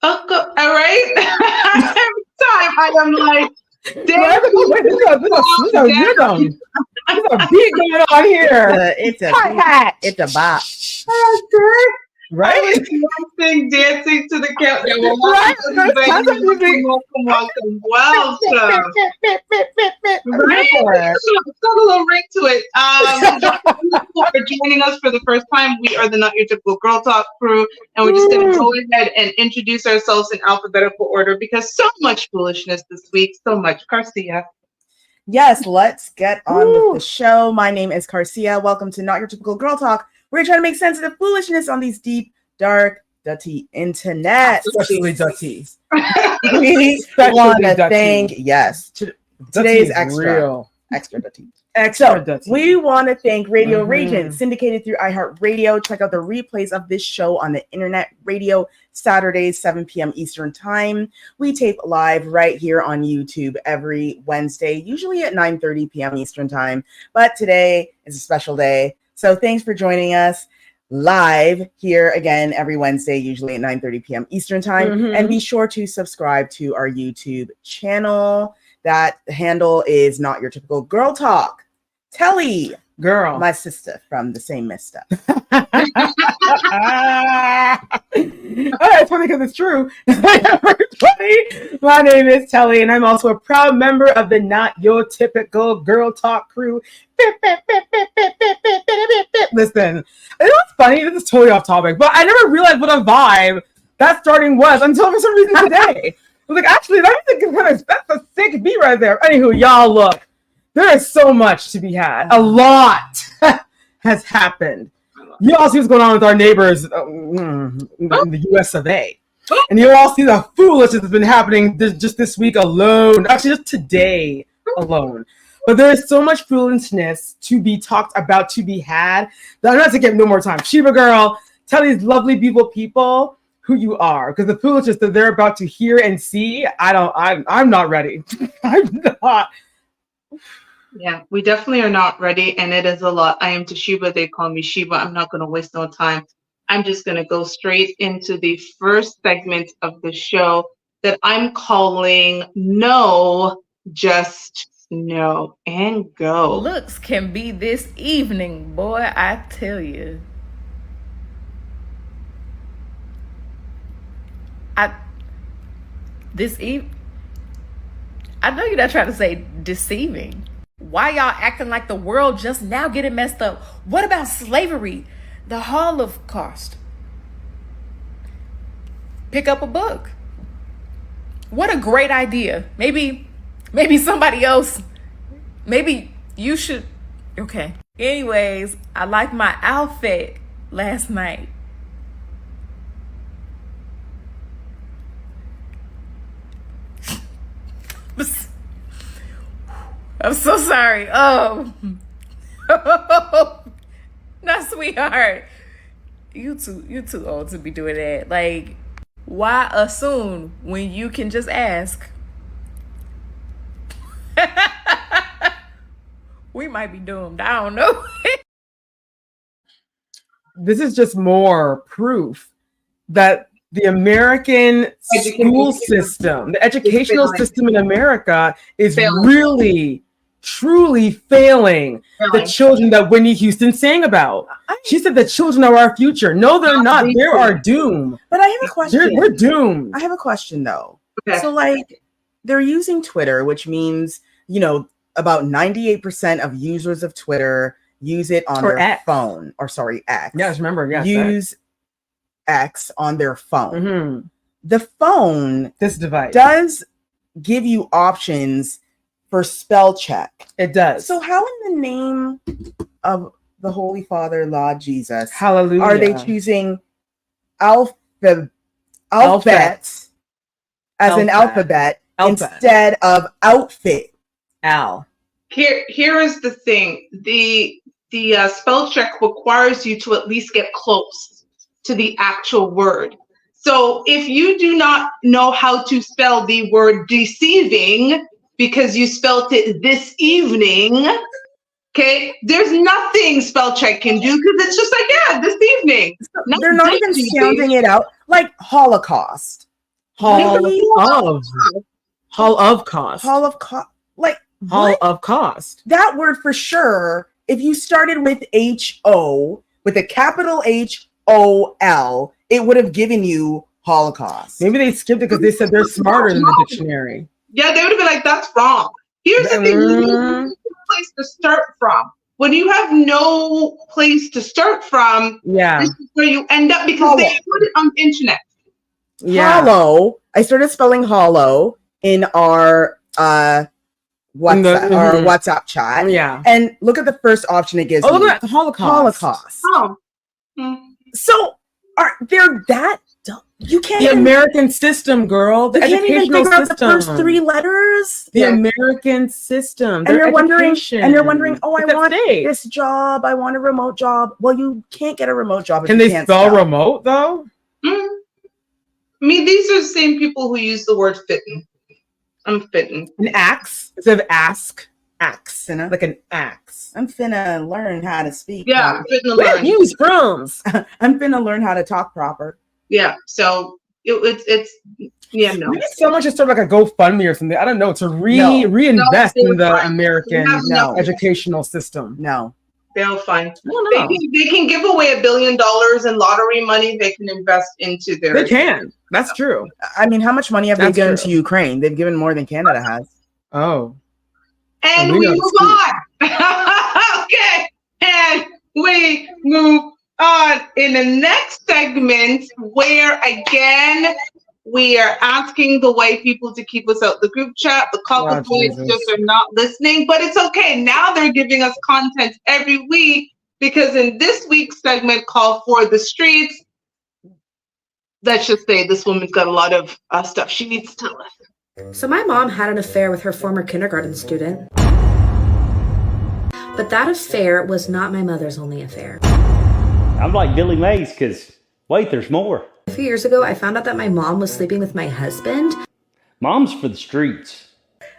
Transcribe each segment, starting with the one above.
All right. Every time I am like, There's a rhythm. There's a beat going on here. It's a Hi-hat. it's a bop. Right? I was dancing to the count. Yeah, well, Right? welcome. Right? It's got a little ring to it. For joining us for the first time, we are the Not Your Typical Girl Talk crew, and we're just going to go ahead and introduce ourselves in alphabetical order because so much foolishness this week, so much. Garcia. Yes, let's get on with the show. My name is Garcia. Welcome to Not Your Typical Girl Talk. We're trying to make sense of the foolishness on these deep, dark, dirty internet. Especially dirty. We want to thank, today's extra dirty. We want to thank Radio Region, syndicated through iHeartRadio. Check out the replays of this show on the internet radio Saturdays, 7 p.m. Eastern Time. We tape live right here on YouTube every Wednesday, usually at 9:30 p.m. Eastern Time. But today is a special day. So thanks for joining us live here again every Wednesday, usually at 9:30 p.m. Eastern Time. And be sure to subscribe to our YouTube channel. That handle is Not Your Typical Girl Talk. Telly, girl, my sister from the same mister. All right, it's funny because it's true. Everybody, my name is Telly, and I'm also a proud member of the Not Your Typical Girl Talk crew. Listen, it was funny. This is totally off topic, but I never realized what a vibe that starting was until for some reason today. I was like, actually, that's a sick beat right there. Anywho, y'all, look. There is so much to be had. A lot has happened. You all see what's going on with our neighbors in the US of A. And you all see the foolishness that's been happening just this week alone. Actually, just today alone. But there is so much foolishness to be talked about, to be had, that I'm not to get no more time. Sheba girl, tell these lovely, beautiful people who you are. Because the foolishness that they're about to hear and see, I'm not ready. I'm not. Yeah, we definitely are not ready, and it is a lot. I am Toshiba. They call me Sheba. I'm not going to waste no time. I'm just going to go straight into the first segment of the show that I'm calling No, Just No, and go. Looks can be this evening, boy, I tell you. I know you're not trying to say deceiving. Why y'all acting like the world just now getting messed up? What about slavery? The Holocaust? Pick up a book. What a great idea. Maybe somebody else, maybe you should. Okay. Anyways, I liked my outfit last night. I'm so sorry. Oh, not sweetheart. You too old to be doing that. Like, why assume when you can just ask? We might be doomed. I don't know. This is just more proof that the American school system, the educational system in America is really, truly failing the children that Whitney Houston sang about. She said the children are our future. No, they're not. They are doomed. But I have a question. We're doomed. I have a question, though. Okay. So, like, they're using Twitter, which means, about 98% of users of Twitter use it on their phone. X. Yes, remember, yes. Use X on their phone. The phone, this device, does give you options for spell check. It does. So how in the name of the Holy Father, Lord Jesus, hallelujah, are they choosing alphabets as an alphabet instead of outfit? Here is the thing. The spell check requires you to at least get close to the actual word. So if you do not know how to spell the word deceiving because you spelled it this evening, okay, there's nothing spell check can do because it's just like, yeah, this evening. They're not even sounding it out like Holocaust. Hall of cost. Like Hall of cost. That word for sure. If you started with H-O, with a capital H-O-L, it would have given you Holocaust. Maybe they skipped it because they said they're smarter than the dictionary. Yeah, they would have been like, that's wrong. Here's the thing, you need a place to start from. When you have no place to start from, this is where you end up because they put it on the internet. Yeah. Hollow. I started spelling hollow in our WhatsApp chat. Yeah. And look at the first option it gives me. Look at that. The Holocaust. Oh. So they're that dumb. You can't the American system, girl. The you can't even figure out the first three letters. The American system. And you're wondering, oh, I want state. this job. I want a remote job. Well, you can't get a remote job if Can you they can't spell remote though? I mean, these are the same people who use the word fitting. I'm fitting. An axe instead of ask. Axe. Finna. Like an axe. I'm finna learn how to speak. Yeah, I'm finna learn. Use brooms. I'm finna learn how to talk proper. Yeah, so it's no. Maybe someone should start like a GoFundMe or something. I don't know, to reinvest in the American educational system. No. They'll find. No. They can give away $1 billion in lottery money. They can invest into their. They can. That's true. I mean, how much money have they given to Ukraine? They've given more than Canada has. Oh. And we move on. Okay. And we move on in the next segment, where again we are asking the white people to keep us out the group chat. The caucus boys just are not listening, but it's okay. Now they're giving us content every week, because in this week's segment called For the Streets, let's just say this woman's got a lot of stuff she needs to tell us. So my mom had an affair with her former kindergarten student. But that affair was not my mother's only affair. I'm like Billy Mays, because, wait, there's more. A few years ago, I found out that my mom was sleeping with my husband. Mom's for the streets.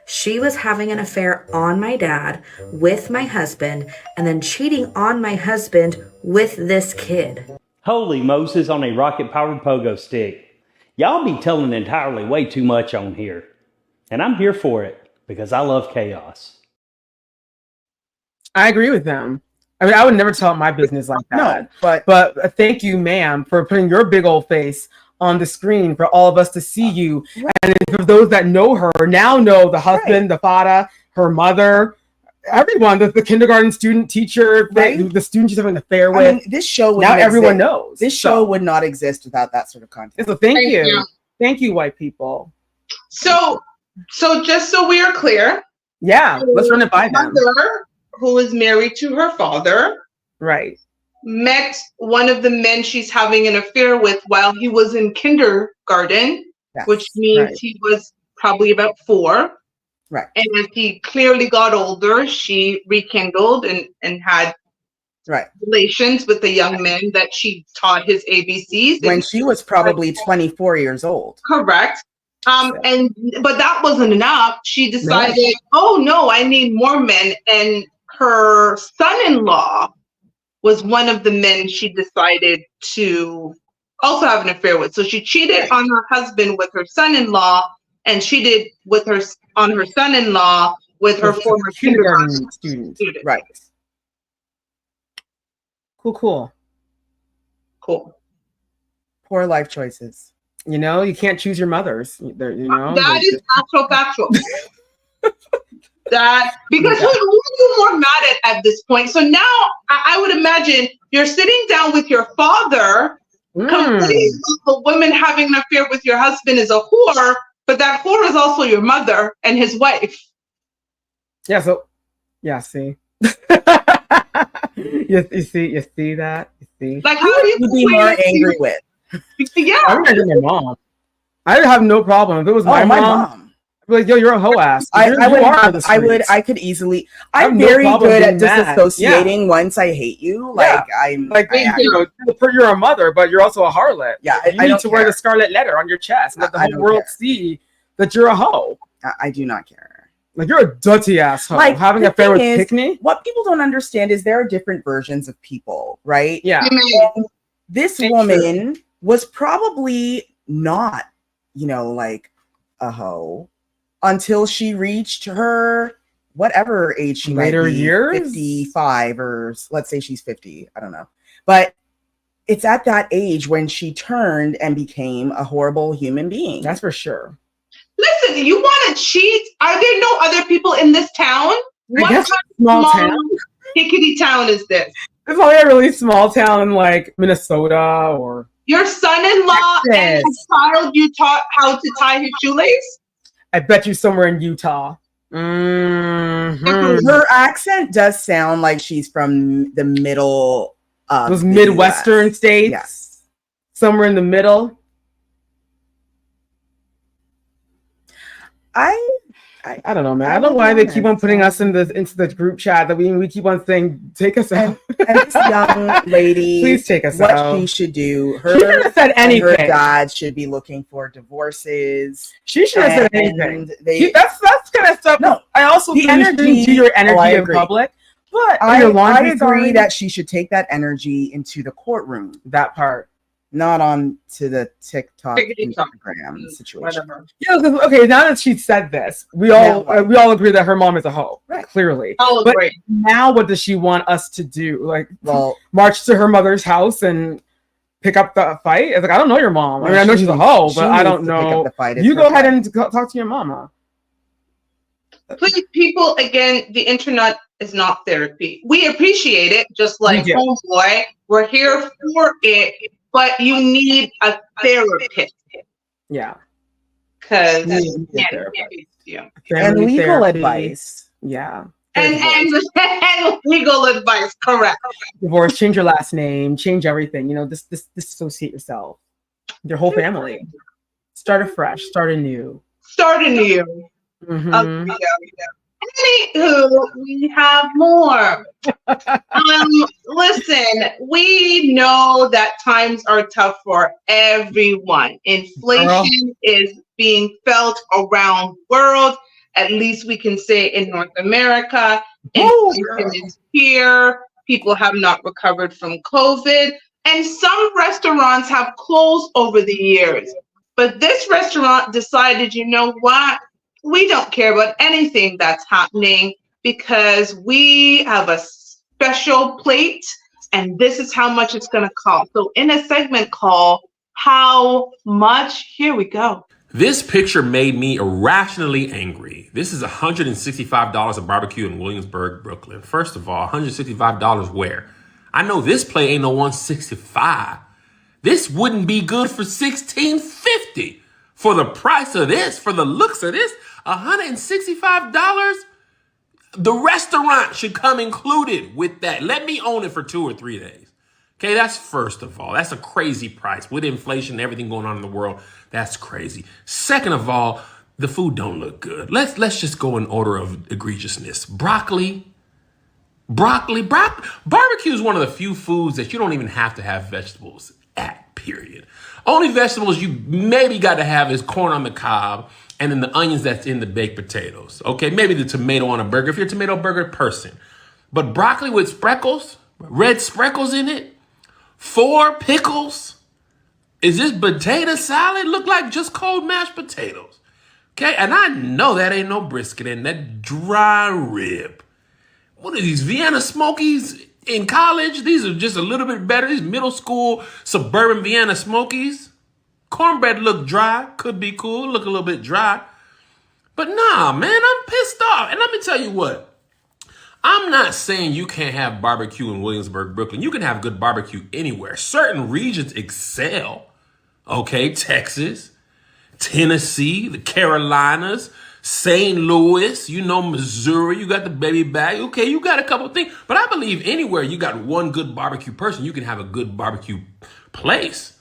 She was having an affair on my dad with my husband, and then cheating on my husband with this kid. Holy Moses on a rocket-powered pogo stick. Y'all be telling entirely way too much on here. And I'm here for it, because I love chaos. I agree with them. I mean, I would never tell my business like that. No, but thank you, ma'am, for putting your big old face on the screen for all of us to see you. Right. And for those that know her, now know the husband, the father, her mother, everyone, the kindergarten student, teacher, the student she's having an affair with. I mean, this show would now everyone knows. This show would not exist without that sort of content. So thank you. Thank you, white people. So just so we are clear. Yeah, let's run it by them. Mother, who is married to her father, right, met one of the men she's having an affair with while he was in kindergarten, which means he was probably about 4. Right. And as he clearly got older, she rekindled and had relations with the young man that she taught his ABCs. When she was probably 24 years old. Correct. But that wasn't enough. She decided, oh no, I need more men. And her son-in-law was one of the men she decided to also have an affair with. So she cheated on her husband with her son-in-law, and cheated on her son-in-law with her former kindergarten student. Right. Cool. Poor life choices. You know, you can't choose your mothers. That is factual. That because who are you more mad at this point? So now I would imagine you're sitting down with your father, complaining about the woman having an affair with your husband is a whore, but that whore is also your mother and his wife. Yeah. So, see. you see that? You see? Like, how do you be more angry with? Yeah. I'm angry with my mom. I would have no problem if it was my mom. Like, yo, you're a hoe ass. I could easily. I'm very good at disassociating once I hate you. You're a mother, but you're also a harlot. Yeah, you need to wear the scarlet letter on your chest and let the whole world see that you're a hoe. I do not care. Like, you're a dirty asshole. Like, having an affair with Pickney. What people don't understand is there are different versions of people, right? Yeah. And this woman was probably not like a hoe until she reached her whatever age she later might be, years, 55, or let's say she's 50. I don't know, but it's at that age when she turned and became a horrible human being. That's for sure. Listen, you want to cheat? Are there no other people in this town? What kind of small town, hickety town is this? It's probably a really small town in like Minnesota or. Your son-in-law and his child, you taught how to tie his shoelace? I bet you somewhere in Utah. Mm-hmm. Her accent does sound like she's from the middle of those Midwestern US. states. Yes. Somewhere in the middle. I don't know, man. I don't know why they keep on putting us into the group chat that we keep on saying, take us out. And this young lady, please take us what out. She should do. She should have said anything. Her dad should be looking for divorces. She should have said anything. That's kind of stuff. No, I also the energy. Do your energy in public. But I agree that she should take that energy into the courtroom. That part. Not on to the TikTok, Instagram situation. Whatever. Yeah, okay. Now that she said this, we all agree that her mom is a hoe. Right. Clearly. I'll but agree. Now, what does she want us to do? Like, well, march to her mother's house and pick up the fight? It's like, I don't know your mom. I mean, I know she's a hoe, but I don't know. You go ahead and talk to your mama. Please, people, again, the internet is not therapy. We appreciate it, just like Homeboy. We're here for it. But you need a therapist. Yeah. Because and legal advice. Yeah. And legal advice, correct. Divorce, change your last name, change everything. Disassociate yourself. Your whole family. Start afresh, start anew. Mm-hmm. Anywho, we have more. Listen, we know that times are tough for everyone. Inflation is being felt around the world. At least we can say in North America, inflation is here. People have not recovered from COVID. And some restaurants have closed over the years. But this restaurant decided, you know what? We don't care about anything that's happening because we have a special plate and this is how much it's going to cost. So in a segment called How Much? Here we go. This picture made me irrationally angry. This is $165 a barbecue in Williamsburg, Brooklyn. First of all, $165 where? I know this plate ain't no $165. This wouldn't be good for $16.50. For the price of this, for the looks of this, $165, the restaurant should come included with that. Let me own it for 2 or 3 days. Okay, that's first of all. That's a crazy price. With inflation and everything going on in the world, that's crazy. Second of all, the food don't look good. Let's just go in order of egregiousness. Broccoli. Barbecue is one of the few foods that you don't even have to have vegetables at, period. Only vegetables you maybe got to have is corn on the cob and then the onions that's in the baked potatoes. Okay, maybe the tomato on a burger if you're a tomato burger person. But broccoli with sprinkles, red sprinkles in it, 4 pickles. Is this potato salad? Look like just cold mashed potatoes. Okay, and I know that ain't no brisket in that dry rib. What are these, Vienna Smokies in college? These are just a little bit better. These middle school suburban Vienna Smokies. Cornbread look dry. Could be cool. Look a little bit dry. But nah, man, I'm pissed off. And let me tell you what. I'm not saying you can't have barbecue in Williamsburg, Brooklyn. You can have good barbecue anywhere. Certain regions excel. Okay, Texas, Tennessee, the Carolinas, St. Louis, Missouri, you got the baby bag. Okay, you got a couple of things. But I believe anywhere you got one good barbecue person, you can have a good barbecue place.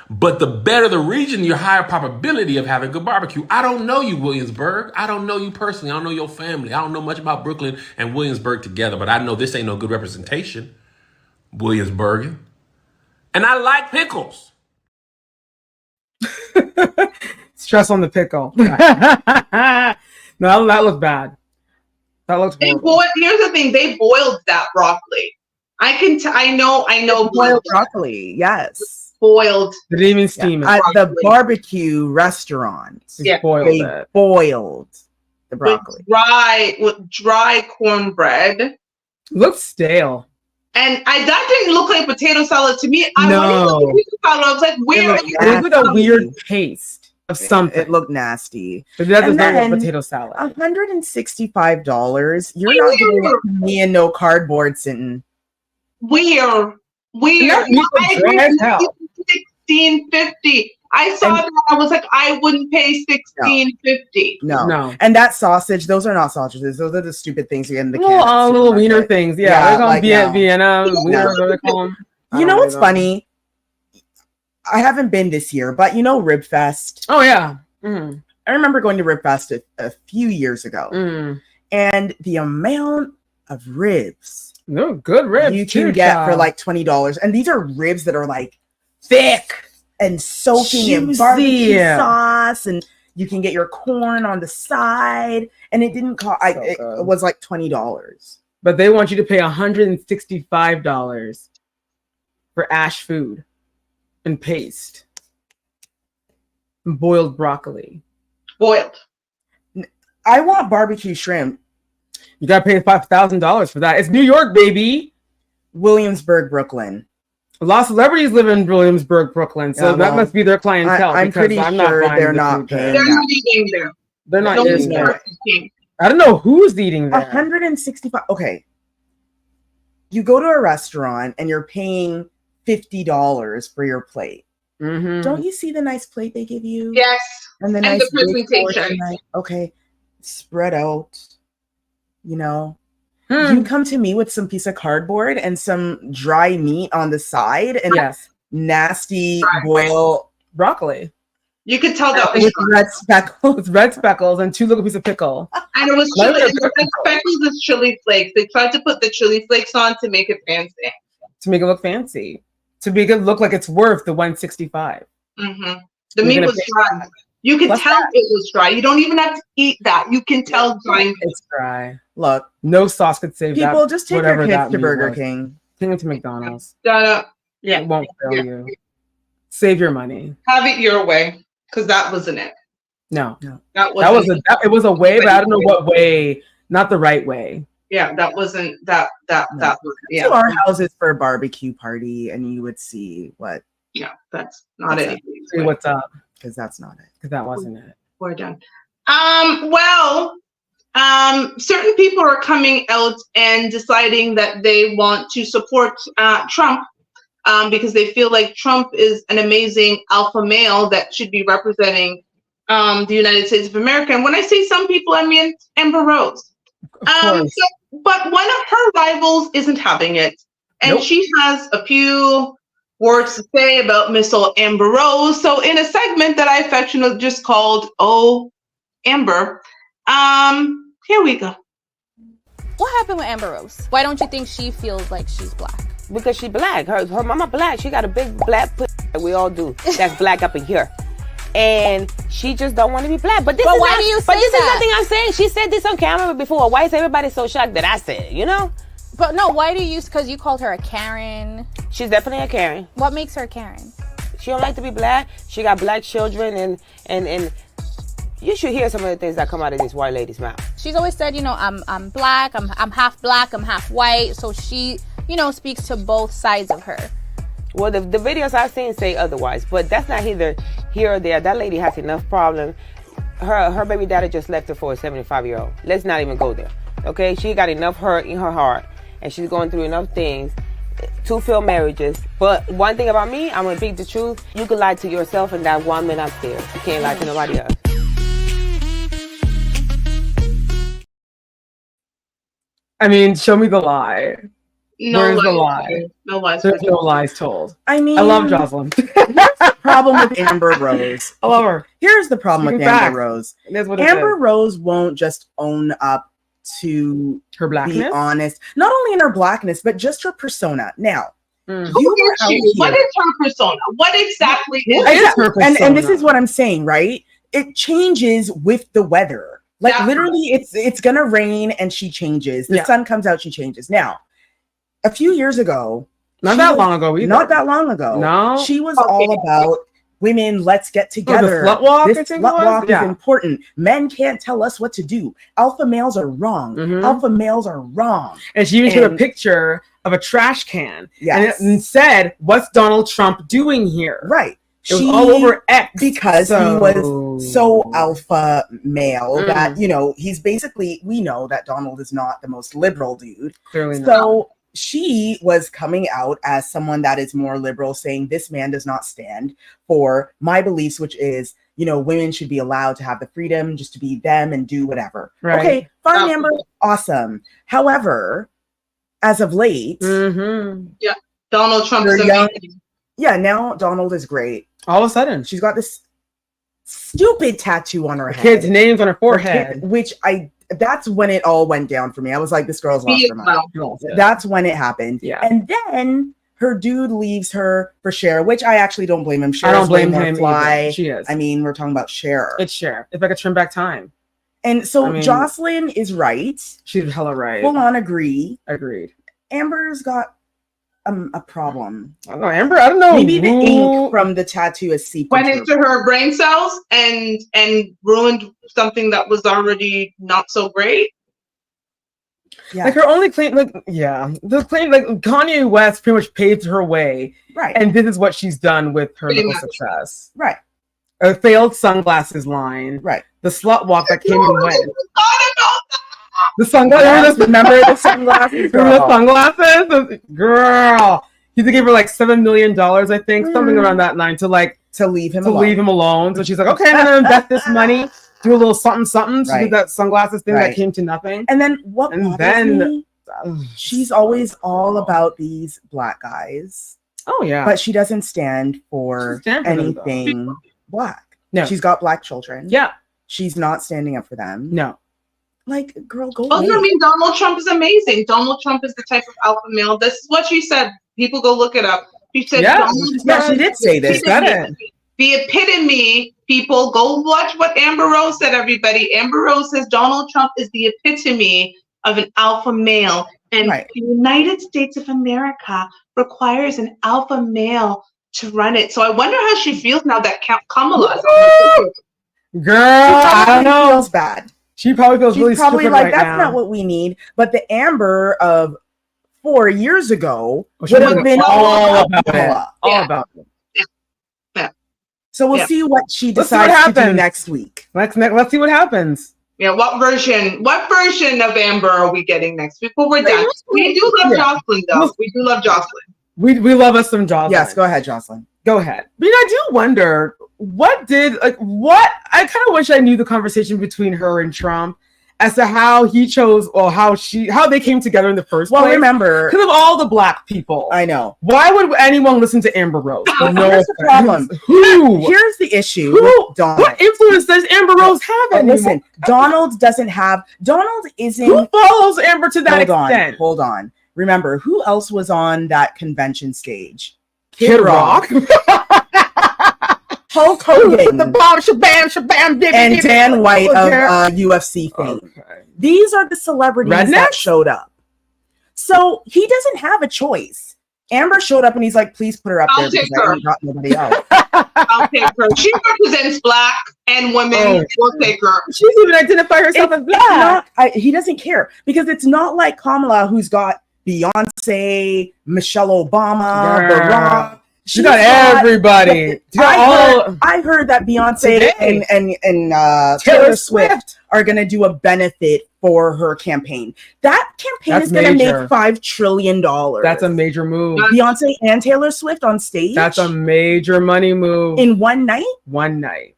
But the better the region, your higher probability of having good barbecue. I don't know you, Williamsburg. I don't know you personally. I don't know your family. I don't know much about Brooklyn and Williamsburg together. But I know this ain't no good representation, Williamsburg. And I like pickles. Stress on the pickle. No, that looks bad. That looks horrible. Here's the thing. They boiled that broccoli. I know boiled broccoli. Yes. Boiled. They didn't even steam it. At the barbecue restaurant. Yeah. Boiled boiled the broccoli. With dry cornbread. Looks stale. And that didn't look like potato salad to me. I was like, where? It looked like a weird paste of something. It looked nasty. But that does not look potato salad. $165. You're not giving it to me and no cardboard sitting. Where? $16.50. I saw that. I was like, I wouldn't pay $16.50. No. And that sausage, those are not sausages. Those are the stupid things you get in the little wiener things. Yeah, they call them Vienna. Wiener, they call them. You know what's funny? I haven't been this year, but you know Rib Fest. Oh yeah. Mm. I remember going to Rib Fest a few years ago, and the amount of ribs, good ribs you can get for like $20, and these are ribs that are like thick and soaking in barbecue sauce, and you can get your corn on the side, and it didn't cost. It was like $20, but they want you to pay $165 for ash food and paste, and boiled broccoli. Boiled. I want barbecue shrimp. You gotta pay $5,000 for that. It's New York, baby. Williamsburg, Brooklyn. A lot of celebrities live in Williamsburg, Brooklyn, so that must be their clientele. I'm pretty sure they're not paying. They're not eating there. They're not eating there. I don't know who's eating there. 165. Okay. You go to a restaurant and you're paying $50 for your plate. Mm-hmm. Don't you see the nice plate they give you? Yes. And the nice presentation. Okay. Spread out. You know. You come to me with some piece of cardboard and some dry meat on the side and nasty boiled broccoli. You could tell that was with red speckles. With red speckles and 2 little pieces of pickle. And it was chili. The red speckles is chili flakes. They tried to put the chili flakes on to make it fancy. To make it look fancy. To make it look like it's worth the $165. Mm-hmm. The meat was dry. You can tell it was dry. You don't even have to eat that. You can tell dry. It's dry. Look, no sauce could save that. People just take your kids to Burger King. Take them to McDonald's. Yeah. It won't fail you. Save your money. Have it your way, because that wasn't it. No. It was a way, but I don't know what way. Not the right way. Yeah, that wasn't that. That was to our houses for a barbecue party, and you would see what. Yeah, that's not it. See what's up, because that's not it. Because that wasn't it. We're done. Certain people are coming out and deciding that they want to support Trump because they feel like Trump is an amazing alpha male that should be representing the United States of America. And when I say some people, I mean Amber Rose. But one of her rivals isn't having it. And she has a few words to say about Miss Amber Rose. So in a segment that I affectionately just called Oh Amber, here we go. What happened with Amber Rose? Why don't you think she feels like she's black? Because she black. Her mama black. She got a big black pussy that we all do. That's black up in here. And she just don't want to be black. But why do you say that? But this is nothing I'm saying. She said this on camera before. Why is everybody so shocked that I said it, you know? But no, why do you, because you called her a Karen? She's definitely a Karen. What makes her a Karen? She don't like to be black. She got black children and you should hear some of the things that come out of this white lady's mouth. She's always said, I'm black, I'm half black, I'm half white. So she, speaks to both sides of her. Well, the videos I've seen say otherwise, but that's not either here or there. That lady has enough problem. Her baby daddy just left her for a 75-year-old. Let's not even go there. Okay? She got enough hurt in her heart, and she's going through enough things to failed marriages. But one thing about me, I'm gonna speak the truth. You can lie to yourself and that woman upstairs. You can't lie to nobody else. I mean, show me the lie. Where's the lie? No lies. There's no lies told. I mean, I love Jocelyn. Problem with Amber Rose. I love her. Here's the problem with Amber Rose. Amber Rose won't just own up to her blackness. Be honest, not only in her blackness, but just her persona. Now, what is her persona? What exactly is her persona? And this is what I'm saying, right? It changes with the weather. Like literally, it's gonna rain and she changes. The sun comes out, she changes. Now, a few years ago. Not that long ago either. Not that long ago. No. She was all about women, let's get together. The slut walk, this slut walk is important. Men can't tell us what to do. Alpha males are wrong. Alpha males are wrong. And she even took a picture of a trash can. Yes. And said, what's Donald Trump doing here? Right. It was all over X. Because he was so alpha male that, you know, he's basically, we know that Donald is not the most liberal dude. Clearly not. So she was coming out as someone that is more liberal, saying this man does not stand for my beliefs, which is, you know, women should be allowed to have the freedom just to be them and do whatever. Right. Okay, fine, Amber, awesome. However, as of late, yeah, Donald Trump is amazing. Yeah, now Donald is great. All of a sudden, she's got this stupid tattoo on her head. Kids' names on her forehead, which that's when it all went down for me. I was like, this girl's lost her mind. That's when it happened. Yeah. And then her dude leaves her for Cher, which I actually don't blame him. I don't blame him. Fly. She is. I mean, we're talking about Cher. It's Cher. If I could turn back time. And so Jocelyn is right. She's hella right. Full on agree. Agreed. Amber's got a problem. I don't know, Amber. I don't know. Maybe the ink from the tattoo is seeped went into her brain cells and ruined something that was already not so great. Yeah. Like her only claim, the claim, like Kanye West pretty much paved her way, right? And this is what she's done with her little success, right? A failed sunglasses line, right? The slut walk that came and went. The sunglasses. Remember the sunglasses? Remember the sunglasses? Girl. He gave her like $7 million, I think, something around that line to leave him alone. So she's like, okay, I'm gonna invest this money, do a little something, to do that sunglasses thing that came to nothing. And then she's always all about these black guys. Oh yeah. But she doesn't stand for anything black. No. She's got black children. Yeah. She's not standing up for them. No. Like, girl, go away. I mean, Donald Trump is amazing. Donald Trump is the type of alpha male. This is what she said. People go look it up. She said, she did say this. The epitome, people go watch what Amber Rose said, everybody. Amber Rose says Donald Trump is the epitome of an alpha male. And the United States of America requires an alpha male to run it. So I wonder how she feels now that Kamala. Girl, I don't know. Feels bad. She probably feels really probably stupid like, right that's now. not what we need. But the Amber of 4 years ago would have been all about it. Yeah. So we'll see what she decides to do next week. Let's see what happens. Yeah, what version of Amber are we getting next week? Well, we're done. We do love Jocelyn, though. We do love Jocelyn. We love us some Jocelyn. Yes, go ahead, Jocelyn. Go ahead. But I do wonder what I kind of wish I knew the conversation between her and Trump as to how he chose or how they came together in the first place. Well, remember, because of all the black people. I know. Why would anyone listen to Amber Rose? Here's the problem. Here's the issue. What influence does Amber Rose have? Listen, Donald isn't. Who follows Amber to that extent? Hold on. Remember, who else was on that convention stage? Kid Rock. Hulk Hogan. The bomb, shabam, and Dan White of UFC fame. Okay. These are the celebrities that showed up. So he doesn't have a choice. Amber showed up and he's like, please put her up there because I ain't got nobody else. I'll take her. She represents black and women. We'll take her. She's even identified herself as black. He doesn't care because it's not like Kamala, who's got Beyonce, Michelle Obama, The Rock. She got everybody. I heard that Beyonce and Taylor Swift are going to do a benefit for her campaign. That campaign is going to make $5 trillion. That's a major move. Beyonce and Taylor Swift on stage. That's a major money move. In one night? One night.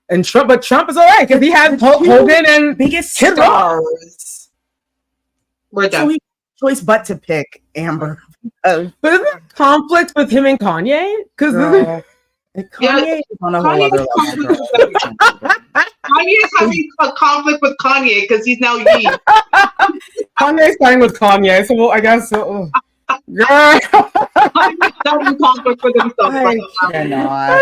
And Trump is all right because he had Hulk Hogan and biggest stars. We're done. So he choice but to pick Amber. But isn't there conflict with him and Kanye? Because Kanye is on a whole other level. Kanye is having a conflict with Kanye because he's now Yee. Kanye's playing with Kanye, so I guess. Girl. in conflict for themselves. I cannot.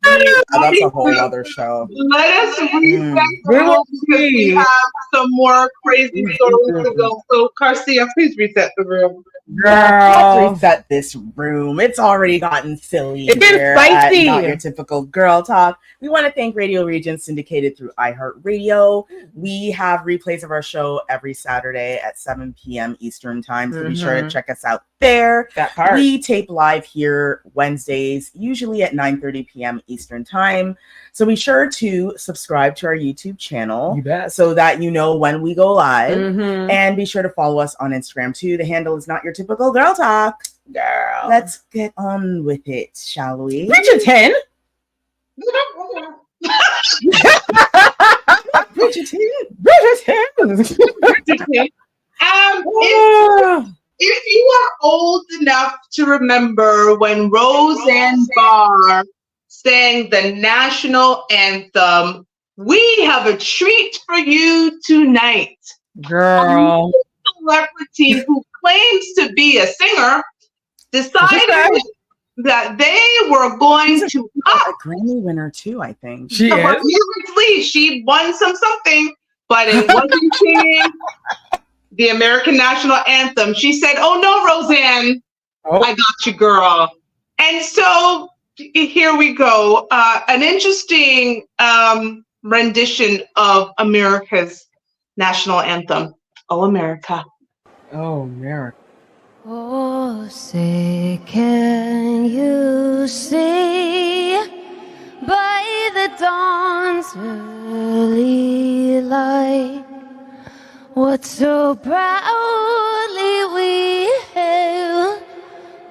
That's a whole other show. Let us reset the room because we have some more crazy stories to go. So, Garcia, please reset the room. Let's reset this room. It's already gotten silly. It's been spicy. Not Your Typical Girl Talk. We want to thank Radio Region, syndicated through iHeartRadio. We have replays of our show every Saturday at 7 p.m. Eastern Time, so be sure to check us out there. That part. We tape live here Wednesdays, usually at 9:30 p.m. Eastern Time. So be sure to subscribe to our YouTube channel so that you know when we go live. And be sure to follow us on Instagram too. The handle is Not Your Typical Girl Talk. Girl. Let's get on with it, shall we? Region 10. If you are old enough to remember when Roseanne Barr sang the national anthem, we have a treat for you tonight. Girl. A celebrity who claims to be a singer decided that they were going to a Grammy winner too, I think. She is. She won something, but it wasn't singing the American national anthem. She said, "Oh no, Roseanne, I got you, girl." And so here we go. An interesting rendition of America's national anthem. Oh, America. Oh, America. Oh, say, can you see by the dawn's early light what so proudly we hailed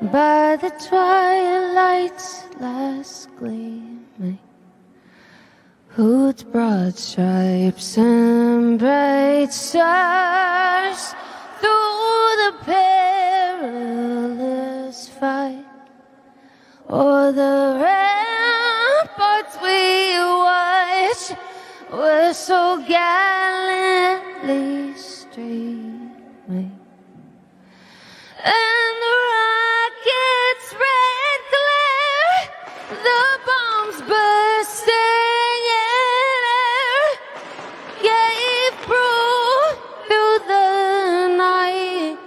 by the twilight's last gleaming, whose broad stripes and bright stars through the perilous fight o'er the ramparts we watched were so gallantly streaming, and the rockets' red glare, the bombs bursting in air, gave proof through the night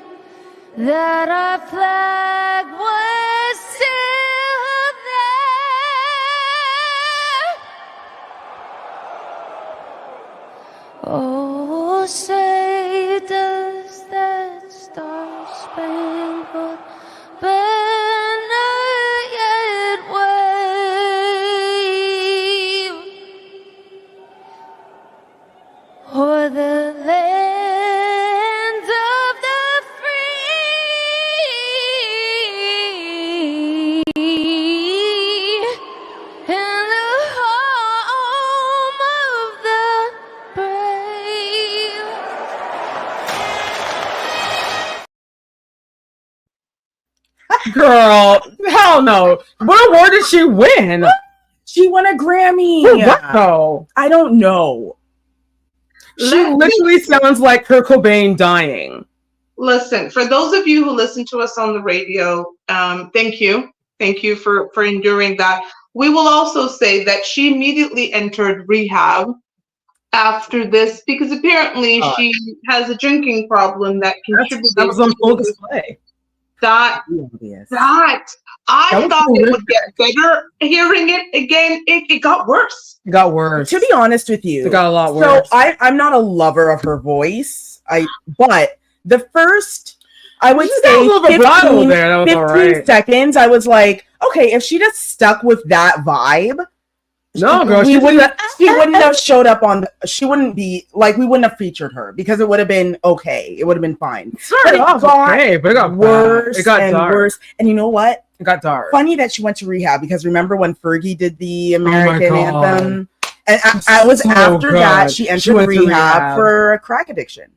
that our flag was still there. Oh, say does that star-spangled banner yet wave o'er the land of the free and the home of the brave. Girl, hell no. What award did she win? She won a Grammy. For what though? I don't know. She literally sounds like Kurt Cobain dying. Listen, for those of you who listen to us on the radio, thank you. Thank you for enduring that. We will also say that she immediately entered rehab after this because apparently she has a drinking problem that contributed. That was on full display. I thought it would get better. Hearing it again, it got worse. It got worse. To be honest with you, it got a lot worse. So I'm not a lover of her voice. But the first, I would say 15 seconds, I was like, okay, if she just stuck with that vibe, no, girl, she wouldn't have showed up on. She wouldn't be like, we wouldn't have featured her because it would have been okay. It would have been fine. But it got worse. It got and dark. worse. And you know what? It got dark. Funny that she went to rehab because remember when Fergie did the American anthem? And I was after that she entered rehab for a crack addiction.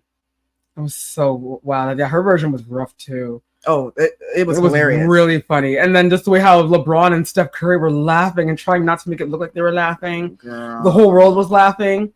It was so wow. Her version was rough too. Oh, it was hilarious. Really funny. And then just the way how LeBron and Steph Curry were laughing and trying not to make it look like they were laughing. Girl. The whole world was laughing.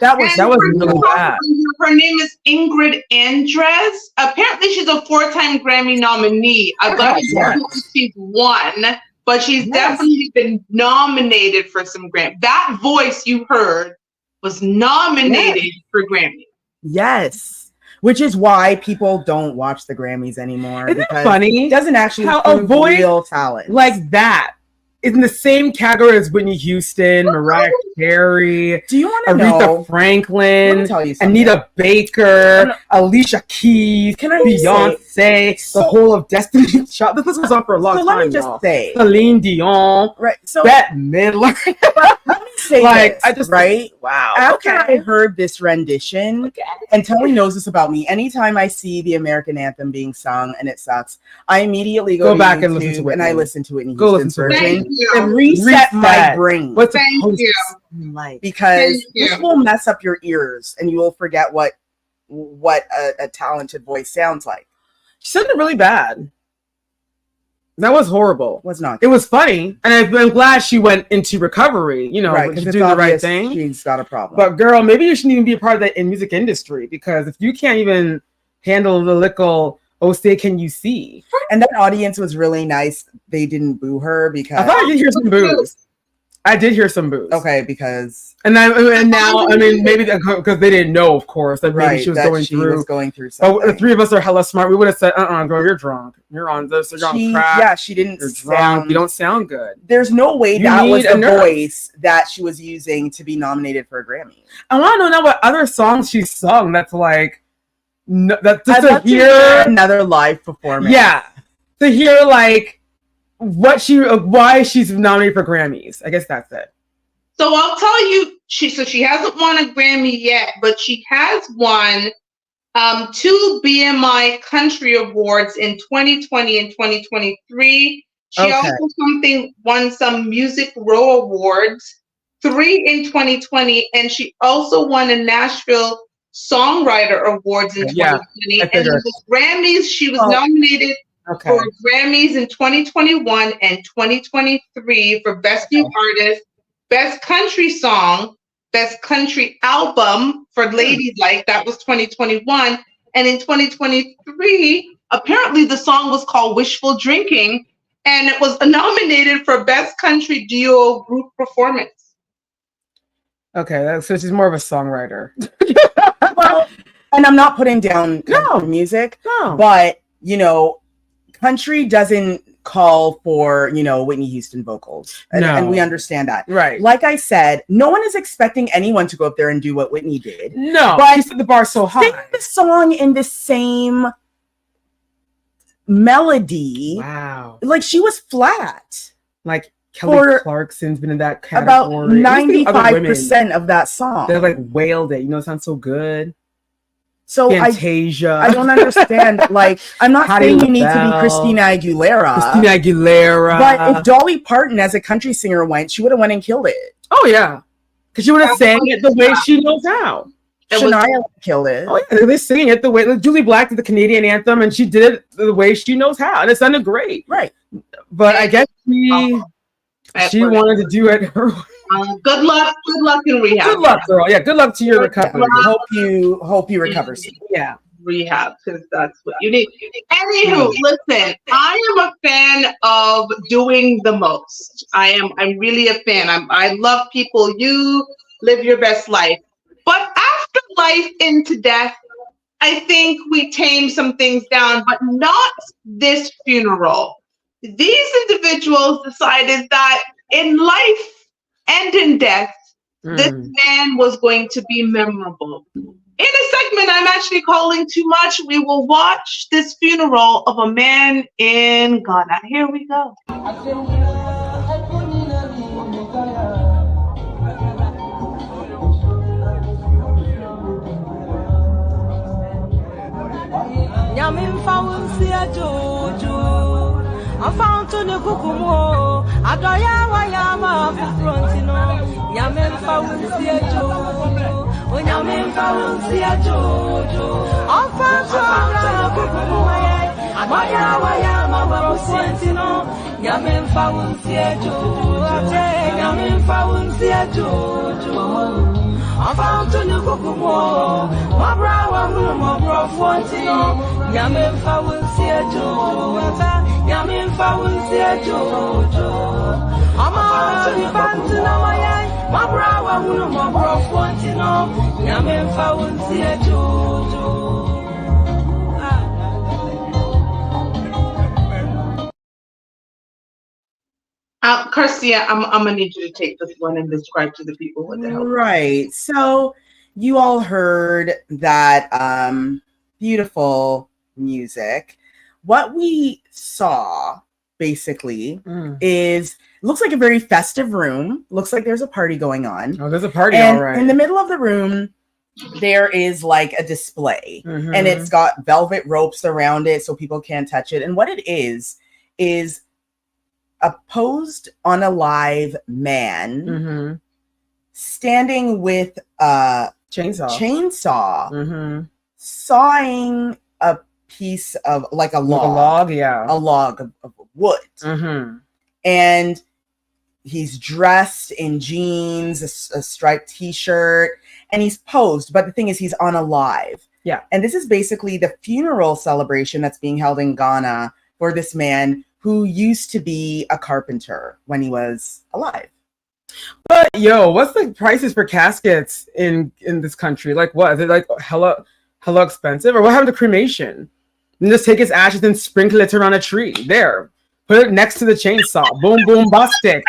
That was really bad. Her name is Ingrid Andress. Apparently, she's a 4-time Grammy nominee. I'd love to know if she's won, but she's definitely been nominated for some Grammy. That voice you heard was nominated for Grammy. Yes. Which is why people don't watch the Grammys anymore. Isn't it funny? It doesn't actually how a voice real talent like that is in the same category as Whitney Houston, Mariah Carey, do you want to know? Aretha Franklin, Anita Baker, Alicia Keys, Beyonce, the whole of Destiny's Child. This was on for a long time. Let me just say, Celine Dion, right? So Bette Midler. Let me say this, right? Wow. After I heard this rendition, and Tony knows this about me, anytime I see the American anthem being sung and it sucks, I immediately go back YouTube and listen to it, and I listen to Whitney Go Houston's listen to it. version and reset my brain. What's Thank you. Like, because this will mess up your ears and you will forget what a talented voice sounds like. She sounded really bad. That was horrible. Was not. It was funny, and I'm glad she went into recovery. You know, right, she's because doing the right thing. She's got a problem. But girl, maybe you shouldn't even be a part of that in music industry, because if you can't even handle the little "oh say can you see," and that audience was really nice. They didn't boo her because I thought I did hear some boos. I did hear some boos. Okay, because now I mean maybe because they didn't know, of course, that maybe she was going through something. But the three of us are hella smart. We would have said, girl, you're drunk. You're on this. You're on crack. Yeah, she didn't sound. You don't sound good. There's no way that was the voice that she was using to be nominated for a Grammy. I want to know now what other songs she sung. That's like, that's just to hear another live performance. Yeah, to hear like why she's nominated for Grammys. I guess that's it. So I'll tell you, she hasn't won a Grammy yet, but she has won 2 BMI Country Awards in 2020 and 2023. She also won some Music Row Awards, 3 in 2020, and she also won a Nashville Songwriter Awards in 2020. And the Grammys, she was nominated for Grammys in 2021 and 2023 for Best New Artist, Best Country Song, Best Country Album for Ladylike, that was 2021. And in 2023, apparently the song was called Wishful Drinking, and it was nominated for Best Country Duo Group Performance. Okay, so she's more of a songwriter. Well, and I'm not putting down music, but, country doesn't call for, Whitney Houston vocals. And we understand that. Right. Like I said, no one is expecting anyone to go up there and do what Whitney did. No. But she set the bar so high. Sing the song in the same melody. Wow. Like she was flat. Like Kelly Clarkson's been in that category. About 95% of that song. They like wailed it. It sounds so good. So Fantasia. I don't understand. Like, I'm not saying you need to be Christina Aguilera. But if Dolly Parton as a country singer went, she would have went and killed it. Oh, yeah. Because she would have sang it the way she knows how. Shania killed it. Oh, yeah. They're singing it the way Julie Black did the Canadian anthem, and she did it the way she knows how. And it sounded great. Right. But I guess she wanted to do it her way. Good luck in rehab. Good luck, girl. Yeah, good luck to your recovery. Hope you recover soon. Yeah, rehab, because that's what you need. Anywho, listen, I am a fan of doing the most. I'm really a fan. I love people. You live your best life, but after life into death, I think we tame some things down, but not this funeral. These individuals decided that in life and in death, this man was going to be memorable. In a segment I'm actually calling Too Much, we will watch this funeral of a man in Ghana. Here we go. I found to the Kukumo, Adoyama Frontino, Yamen Fawusia Jojo, when Yamen Fawusia Jojo, I found to Kukumo, Adoyama Frontino, Yamen Fawusia Jojo, Yamen Fawusia Jojo. Afanto ne kukumo, mabra wa mu mabra fontino, nyame mfa wonsi ejo, nyame mfa wonsi ejo. Afanto ne pantina waya, mabra wa mu mabra fontino, nyame mfa wonsi ejo. Garcia, I'm gonna need you to take this one and describe to the people what the hell. Right. So you all heard that beautiful music. What we saw basically is looks like a very festive room. Looks like there's a party going on. Oh, there's a party, and all right. In the middle of the room, there is like a display, and it's got velvet ropes around it so people can't touch it. And what it is a posed unalive man standing with a chainsaw sawing a piece of like a log, a log of wood. And he's dressed in jeans, a striped t-shirt, and he's posed. But the thing is, he's unalive. Yeah. And this is basically the funeral celebration that's being held in Ghana for this man who used to be a carpenter when he was alive. But yo, what's the prices for caskets in this country? Like what? Is it like hella expensive? Or what happened to cremation? And just take his ashes and sprinkle it around a tree. There. Put it next to the chainsaw. Boom, boom, busted.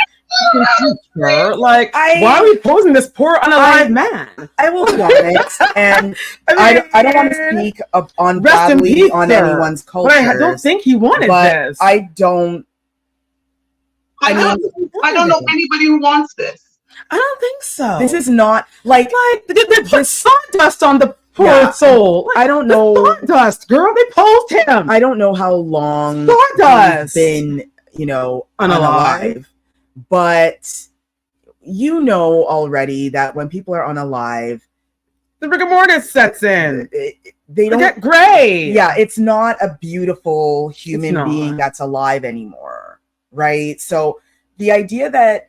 Like, why are we posing this poor unalive man? I will be honest, and I don't want to speak on badly on anyone's culture. But I don't think he wanted this. I don't know anybody who wants this. I don't think so. This is not like they put sawdust on the poor soul. Like, I don't know. Sawdust, girl. They posed him. I don't know how long sawdust he's been, unalive. But you know already that when people are unalive, the rigor mortis sets in. They don't get gray. Yeah, it's not a beautiful human being that's alive anymore, right? So the idea that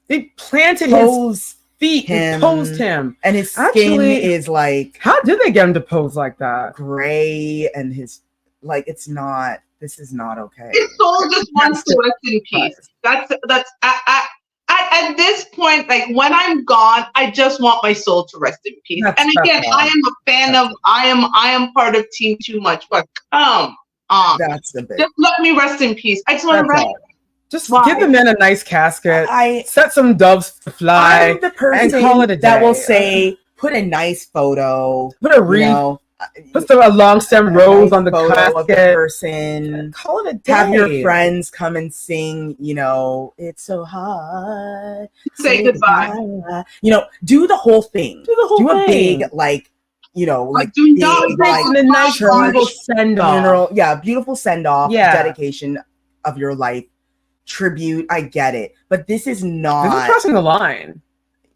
they planted his feet and posed him, and his skin is like, how did they get him to pose like that? Gray, and his this is not okay. His soul just wants to rest in peace. That's at this point, like when I'm gone, I just want my soul to rest in peace. And again, I am a fan of I am part of Team Too Much, but come on. That's the bit. Just let me rest in peace. I just want to rest. Just give the man a nice casket. Set some doves to fly. I'm the person and call it a day. that will say, put a nice photo. Put a wreath. Put a long stem rose on the casket. Of the person. Call it a day. Have your friends come and sing, it's so hot. Say goodbye. Do the whole thing. Do a big, do not a nice beautiful send off. Funeral. Yeah, beautiful send off. Yeah. Dedication of your life. Tribute. I get it. But this is not. This is crossing the line.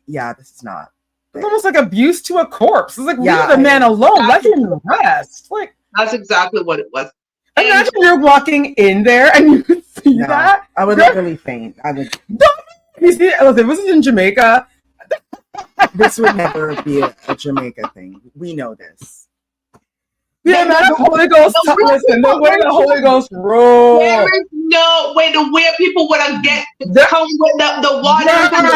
Yeah, this is not. It's almost like abuse to a corpse. It's like, leave the man alone. Let him rest. Like, that's exactly what it was. Imagine you're walking in there and you could see that. I would literally faint. I would. You see, listen, this is in Jamaica. This would never be a Jamaica thing. We know this. Yeah, man, the Holy Ghost. Listen, the way the Holy Ghost rolls. There is no way to where people would have come with the water and the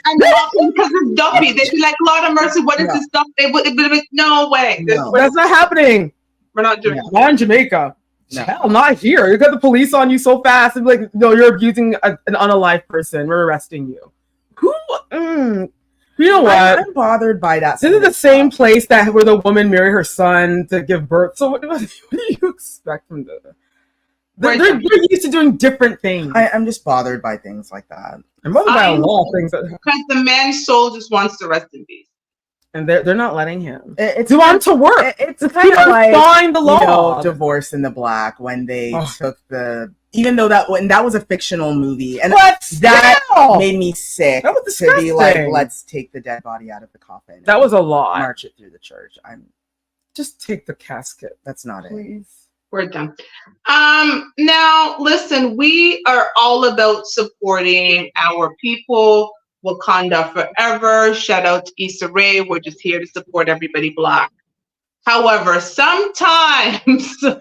and walking because it's dumpy. They'd be like, Lord of mercy, what is this stuff? They would be no way. No. That's not happening. We're not doing it. Not in Jamaica. No. Hell, not here. You got the police on you so fast and be like, no, you're abusing an unalive person. We're arresting you. Who? You know what? I'm bothered by that. This is the same place where the woman married her son to give birth. So what do you expect from them? They're used to doing different things. I'm just bothered by things like that. I'm bothered by a lot of things. Because the man's soul just wants to rest in peace. And they're not letting him. It's want to work. It's kind of like find the law. Divorce in the Black when they took the. Even though that was a fictional movie, and that made me sick that was disgusting. To be like, let's take the dead body out of the coffin. That was a lot. March it through the church. Just take the casket. That's not Please. We're done. Now listen, we are all about supporting our people Wakanda forever. Shout out to Issa Rae. We're just here to support everybody Black. However, sometimes you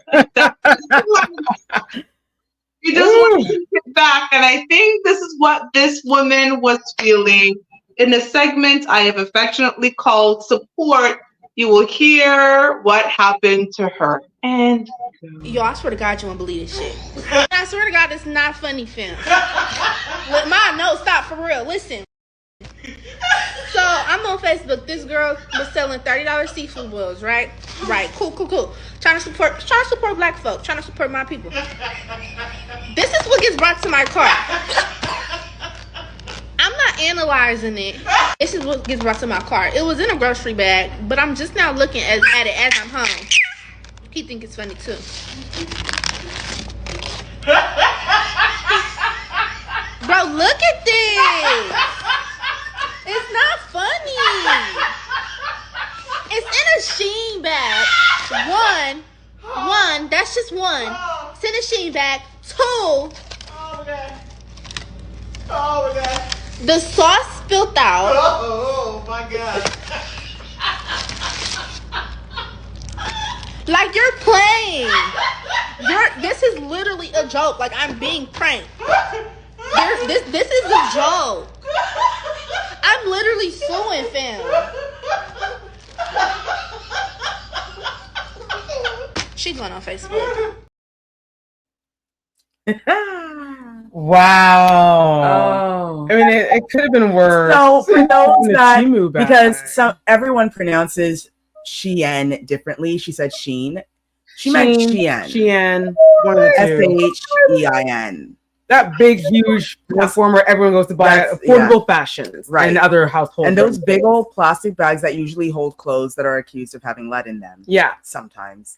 just want to get back. And I think this is what this woman was feeling in the segment I have affectionately called Support. You will hear what happened to her. And yo, I swear to God, you won't believe this shit. I swear to God, it's not funny, fam. No, stop, for real. Listen. So I'm on Facebook. This girl was selling $30 seafood boils, right? Right. Cool. Trying to support Black folk. Trying to support my people. This is what gets brought to my cart. I'm not analyzing it. This is what gets brought to my cart. It was in a grocery bag, but I'm just now looking at it as I'm home. He think it's funny too. Bro, look at this. It's not funny. It's in a Shein bag. One. That's just one. It's in a Shein bag. Two. Oh my god. The sauce spilled out. Oh my god. Like you're playing. This is literally a joke. Like I'm being pranked. This is a joke. I'm literally suing, fam. She going on Facebook. Wow. Oh. I mean, it could have been worse. So pronounce that Timu bag. because everyone pronounces Shein differently. She said Sheen. She meant Shein. Shein. One of the two. Shein. That big, huge platform where everyone goes to buy affordable fashions and other household. And those big old plastic bags that usually hold clothes that are accused of having lead in them. Yeah. Sometimes.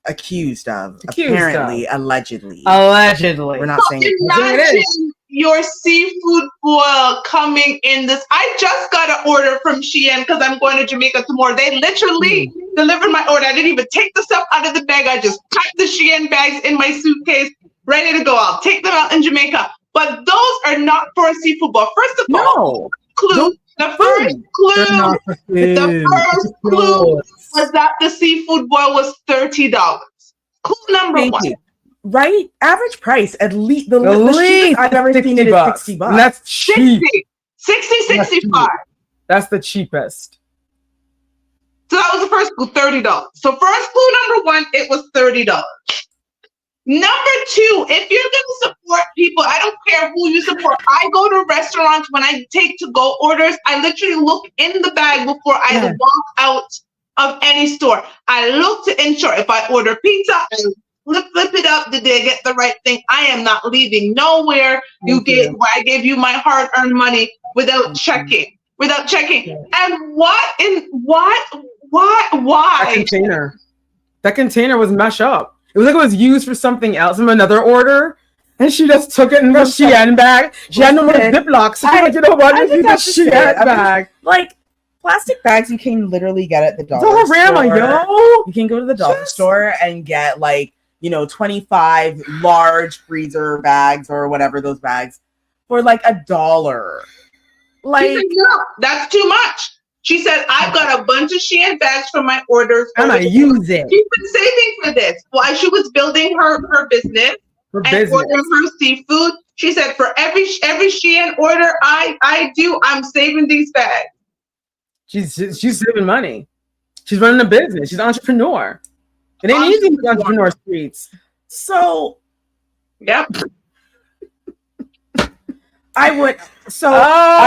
Accused of. Apparently. Allegedly. We're not saying it. Imagine your seafood boil coming in this. I just got an order from Shein because I'm going to Jamaica tomorrow. They literally delivered my order. I didn't even take the stuff out of the bag. I just packed the Shein bags in my suitcase, ready to go. I'll take them out in Jamaica. But those are not for a seafood boil. First of all, the first clue was that the seafood boil was $30. Clue number one. Right? Average price, at least the cheapest I've ever seen it is $60. And that's cheap. 65. That's the cheapest. So that was the first clue, $30. So first clue number one, it was $30. Number two, if you're going to support people, I don't care who you support. I go to restaurants when I take to-go orders. I literally look in the bag before I walk out of any store. I look to ensure if I order pizza, I flip it up. Did they get the right thing? I am not leaving nowhere. I gave you my hard-earned money without checking. And why? That container was meshed up. It was like it was used for something else from another order, and she just took it in the Shein bag. She had no more Ziplocs. So you know what? Just use the Shein bag. Like plastic bags, you can literally get at the dollar store. You can go to the dollar store and get 25 large freezer bags or whatever those bags for $1. That's too much. She said, I've got a bunch of Shein bags from my orders. I'm going to use it. She's been saving for this. While she was building her business and ordering her seafood, she said, for every Shein order I do, I'm saving these bags. She's saving money. She's running a business. She's an entrepreneur. It ain't easy with entrepreneur streets. So, yep. I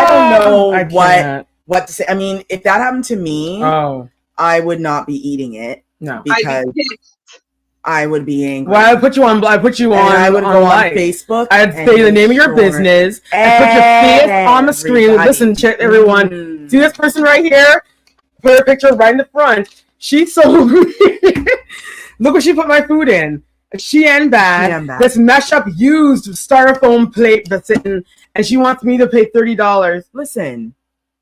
don't know what to say. I mean, if that happened to me, I would not be eating it. No, because I would be angry. Well, I put you on. I would go on Facebook. I'd say the name of your business and put your face on the screen. Listen, check everyone. See this person right here? Put her picture right in the front. She sold me. Look what she put my food in. A Shein bag. This mesh up used styrofoam plate that's sitting, and she wants me to pay $30. Listen.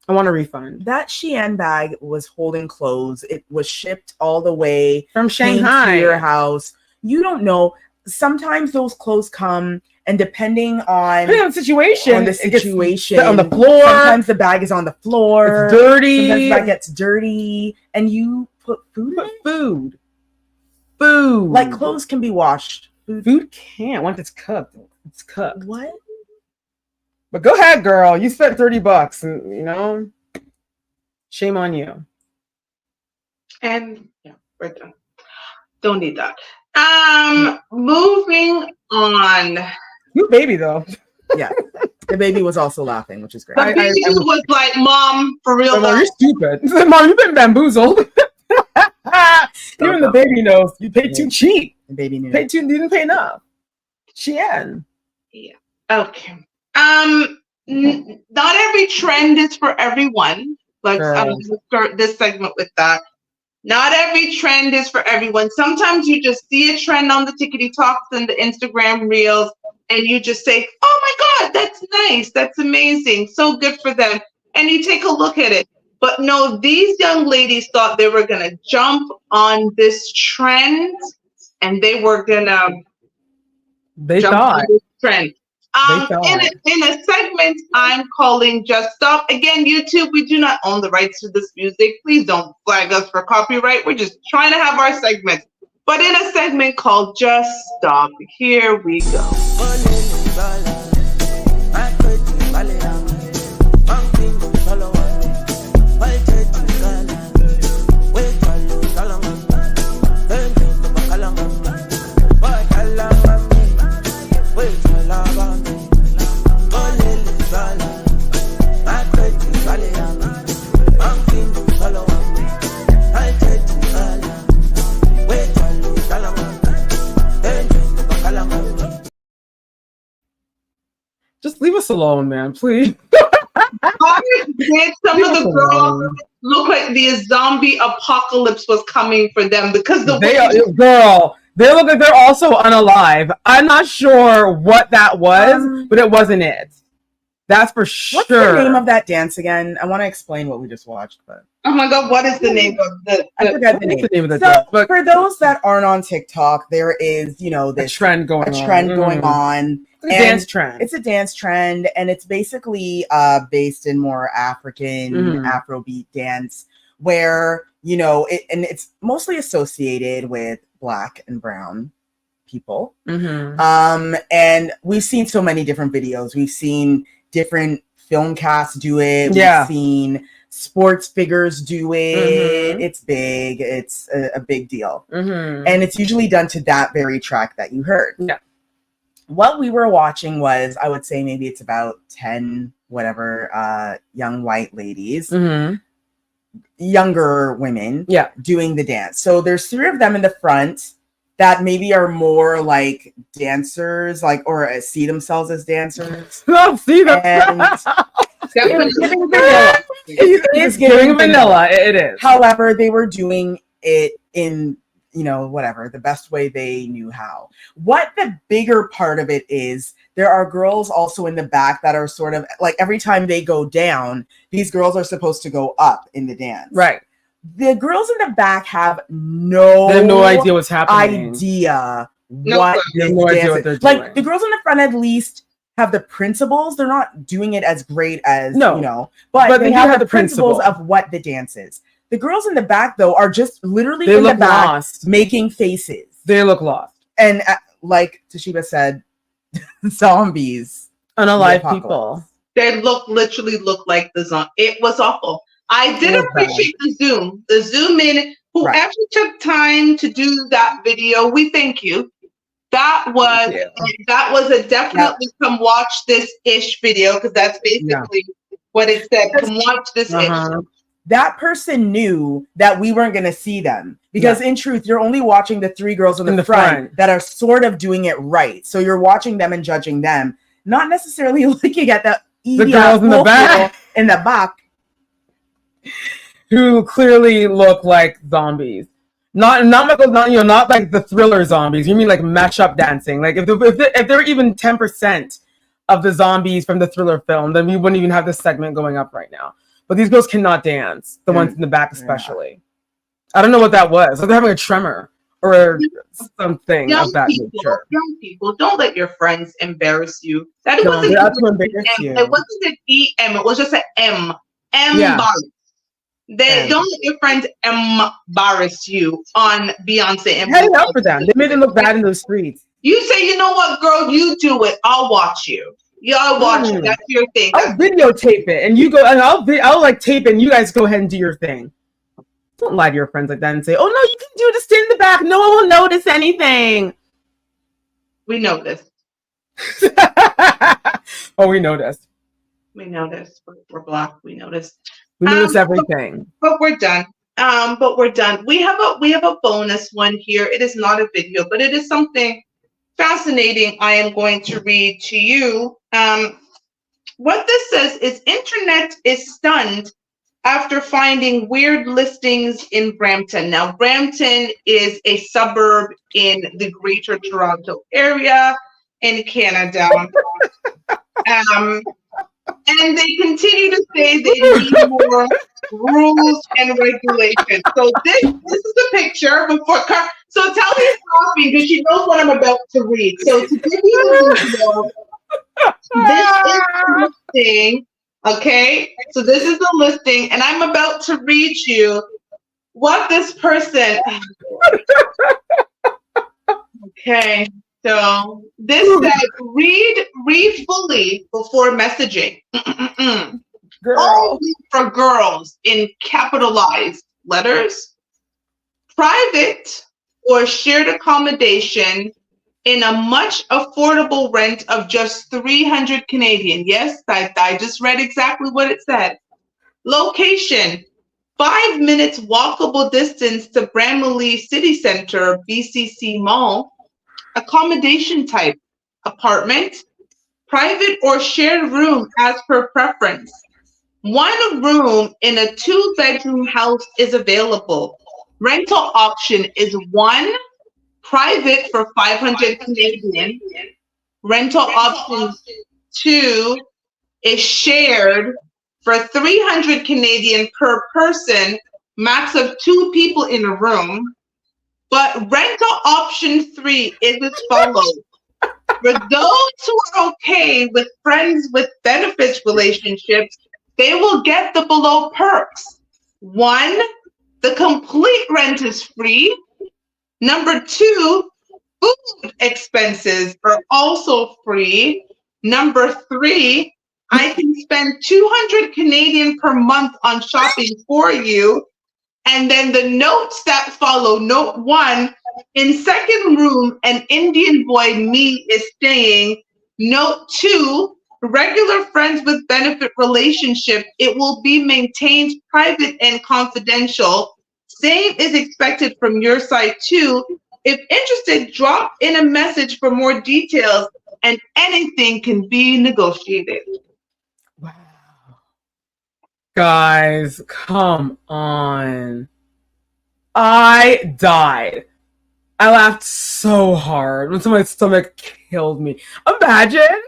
I want a refund. That Shein bag was holding clothes. It was shipped all the way from Shanghai to your house. You don't know. Sometimes those clothes come And depending on the situation, on the situation, on the floor. Sometimes the bag is on the floor. It's dirty. Sometimes the bag gets dirty, and you put food in it? Food. Like clothes can be washed. Food can't once it's cooked. It's cooked. What? But go ahead, girl. You spent $30, and you know, shame on you. And yeah, we're done. Don't need that. Moving on. You baby though. Yeah, the baby was also laughing, which is great. The baby was like, "Mom, for real, Mom, you're stupid." Mom, you've been bamboozled. Even the baby knows you paid too cheap. The baby knew. You didn't pay enough. Chien. Yeah. Okay. Not every trend is for everyone. Like I'm gonna start this segment with that. Not every trend is for everyone. Sometimes you just see a trend on the Tickety Talks and the Instagram Reels, and you just say, "Oh my God, that's nice. That's amazing. So good for them." And you take a look at it. But no, these young ladies thought they were gonna jump on this trend, and they were gonna jump on this trend. In a segment I'm calling Just Stop. Again, YouTube, we do not own the rights to this music. Please don't flag us for copyright. We're just trying to have our segment. But in a segment called Just Stop, here we go. Just leave us alone, man, please. Some of the girls look like the zombie apocalypse was coming for them because they look like they're also unalive. I'm not sure what that was, but it wasn't it. That's for sure. What's the name of that dance again? I want to explain what we just watched, but oh my God, what is the name of I forgot the name. of the dance. But for those that aren't on TikTok, there is, this a trend going on. It's a dance trend. It's a dance trend, and it's basically based in more African Afrobeat dance, where it's mostly associated with Black and brown people. And we've seen so many different videos. We've seen different film casts do it. We've seen sports figures do it. It's big. It's a big deal, and it's usually done to that very track that you heard. Yeah. What we were watching was, I would say maybe it's about 10 young white ladies, younger women, doing the dance. So there's 3 of them in the front that maybe are more like dancers, or see themselves as dancers. See them. It's giving vanilla. It is. However, they were doing it in the best way they knew how. What the bigger part of it is, there are girls also in the back that are sort of like, every time they go down, these girls are supposed to go up in the dance. Right. The girls in the back have no idea what's happening. What they're doing. Like, the girls in the front at least have the principles. They're not doing it as great as, but they have the principles of what the dance is. The girls in the back, though, are just literally in the back lost, making faces. They look lost. And like Toshiba said, zombies. Unalive people. They literally look like the zombie. It was awful. I did appreciate the zoom in. Whoever took time to do that video, we thank you. That was a definitely come watch this ish video, because that's basically what it said. Come watch this ish. That person knew that we weren't going to see them, because in truth, you're only watching the 3 girls in the front that are sort of doing it right. So you're watching them and judging them, not necessarily looking at the girls in the back, who clearly look like zombies. Not like the Thriller zombies. You mean like mashup dancing? Like if they're even 10% of the zombies from the Thriller film, then we wouldn't even have this segment going up right now. But these girls cannot dance. The ones in the back, especially. I don't know what that was. Like they're having a tremor or something Young of that people, nature. young people, don't let your friends embarrass you. That it No, wasn't they're out to even embarrass M. you. It wasn't an EM. It was just an M. Yeah. Embarrass. They M. don't let your friends embarrass you on Beyonce and Had it out for them. They made them look bad in the streets. You say, you know what, girl, you do it. I'll watch you. Y'all watch you. That's your thing. I'll videotape it, and you go, and I'll like tape it, and you guys go ahead and do your thing. Don't lie to your friends like that and say, "Oh no, you can do this. Stay in the back. No one will notice anything." We noticed. Oh, we noticed. We noticed. We're Black. We noticed. We notice everything. But we're done. But we're done. We have a bonus one here. It is not a video, but it is something fascinating. I am going to read to you. What this says is Internet is stunned after finding weird listings in Brampton. Now, Brampton is a suburb in the Greater Toronto area in Canada. And they continue to say they need more rules and regulations. So this is the picture before. So Tally's laughing because she knows what I'm about to read. So to give you the visual, this is the listing. Okay, so this is the listing, and I'm about to read you what this person. Okay. So this says read fully before messaging. Only for girls in capitalized letters. Private or shared accommodation in a much affordable rent of just 300 Canadian. Yes, I just read exactly what it said. Location, 5 minutes walkable distance to Bramalea City Center, BCC Mall. Accommodation type, apartment, private or shared room as per preference. 1 room in a 2-bedroom house is available. Rental option is 1, private for 500 Canadian. Rental option 2 is shared for 300 Canadian per person, max of 2 people in a room. But rental option 3 is as follows. For those who are okay with friends with benefits relationships, they will get the below perks. 1, the complete rent is free. Number 2, food expenses are also free. Number 3, I can spend 200 Canadian per month on shopping for you. And then the notes that follow, note 1, in second room, an Indian boy, me, is staying. Note 2, regular friends with benefit relationship, it will be maintained private and confidential. Same is expected from your side too. If interested, drop in a message for more details and anything can be negotiated. Guys, come on. I died. I laughed so hard when my stomach killed me. Imagine.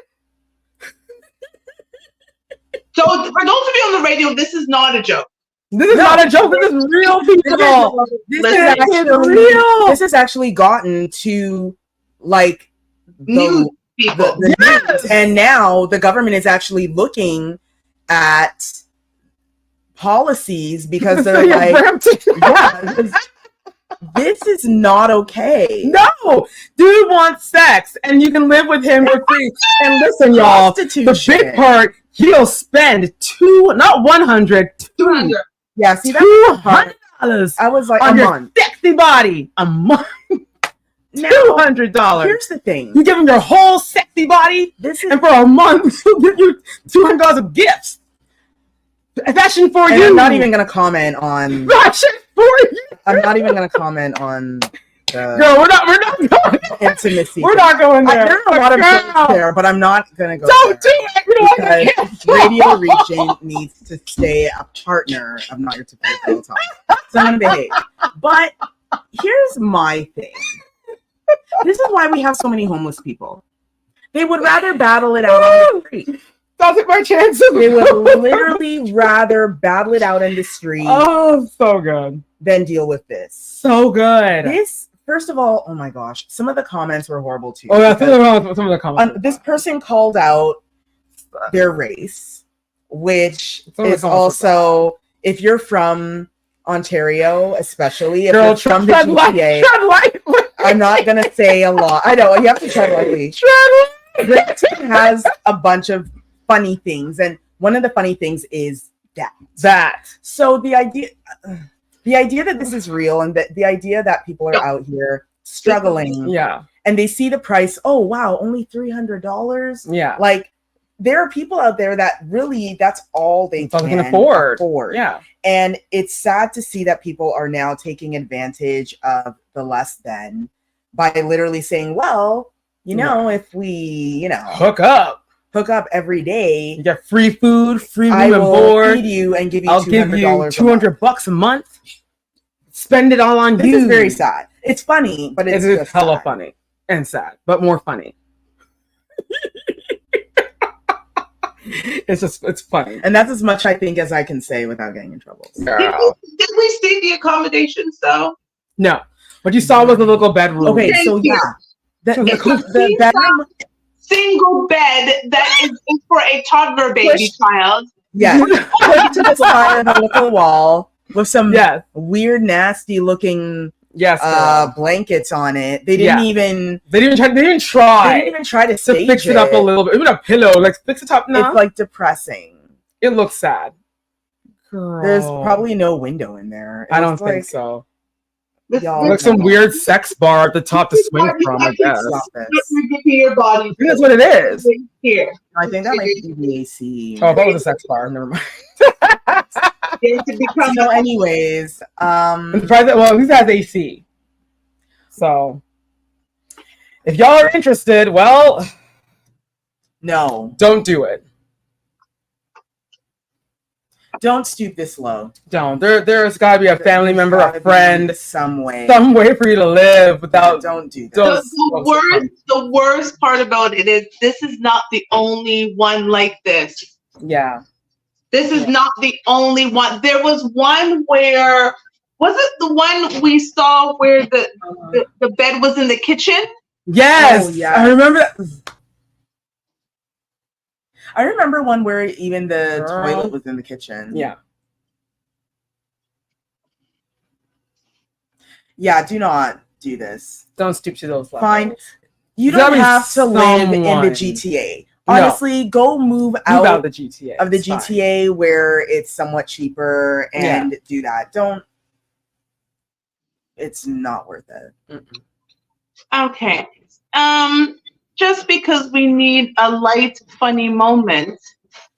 So for those of you on the radio, this is not a joke. This is not a joke. This is real people. This has actually gotten to like news people. News. And now the government is actually looking at policies because they're like, this is not okay. No, dude wants sex, and you can live with him for free. And listen, y'all, the big part, he'll spend not 100, 200. Yeah, see $200. I was like, on a your month. sexy body, a month. $200. Here's the thing: you give him your whole sexy body, and for a month, he'll give you $200 of gifts. Fashion for you. I'm not even gonna comment on. Fashion for you. I'm not even gonna comment on. No, we're not going intimacy. We're not going there. There are a lot of jokes there, but I'm not gonna go. Don't do it. Because Radio Reaching needs to stay a partner of Not Your Typical Girl Talk. Someone behave. But here's my thing. This is why we have so many homeless people. They would rather battle it out on the street. I'll take my chances. They would literally rather battle it out in the street. Oh, so good. Than deal with this. So good. This First of all, oh my gosh, some of the comments were horrible too. Oh yeah, some of the comments. This person called out their race, which is also, if you're from Ontario, especially if you're from the GTA, I'm not gonna say a lot. I know you have to tread lightly. It has a bunch of funny things, and one of the funny things is that. So the idea that this is real, and that the idea that people are out here struggling, and they see the price. Oh wow, only $300. Yeah, like there are people out there that really that's all they can afford. Yeah, and it's sad to see that people are now taking advantage of the less than by literally saying, well, if we, hook up every day, you get free food, free room I and will board. feed you and give you I'll give you $200 a month. Spend it all on you. This is very sad. It's funny, but it's just hella funny and sad, but more funny. It's funny, and that's as much I think as I can say without getting in trouble. Did we see the accommodations though? No, what you saw was a local bedroom. Okay, so the bedroom. Single bed that is for a toddler baby child. Yes, put to the side of a little wall with some weird, nasty looking blankets on it. They didn't even. They didn't even try. They didn't even try to fix it up a little bit. Even a pillow, like fix it up now. It's like depressing. It looks sad. Girl. There's probably no window in there. I don't think so. Y'all, like some weird sex bar at the top to swing from, I guess. Your body. That's what it is. Here. I think that might be the AC. Oh, that was a sex bar. Never mind. So anyways, I'm surprised that, well, he has AC. So if y'all are interested, well, no, don't do it. Don't stoop this low. Don't. There's got to be a family member, a friend, some way for you to live without. Don't do that. The worst part about it is this is not the only one like this. Yeah. This is not the only one. There was one where, was it the one we saw where the bed was in the kitchen? Yes. Oh, yeah. I remember that. I remember one where even the toilet was in the kitchen. Yeah. Yeah, do not do this. Don't stoop to those levels. Fine. You don't have to live in the GTA. Honestly, go move out of the GTA. Of the GTA where it's somewhat cheaper and do that. Don't. It's not worth it. Mm-mm. Okay. Just because we need a light, funny moment,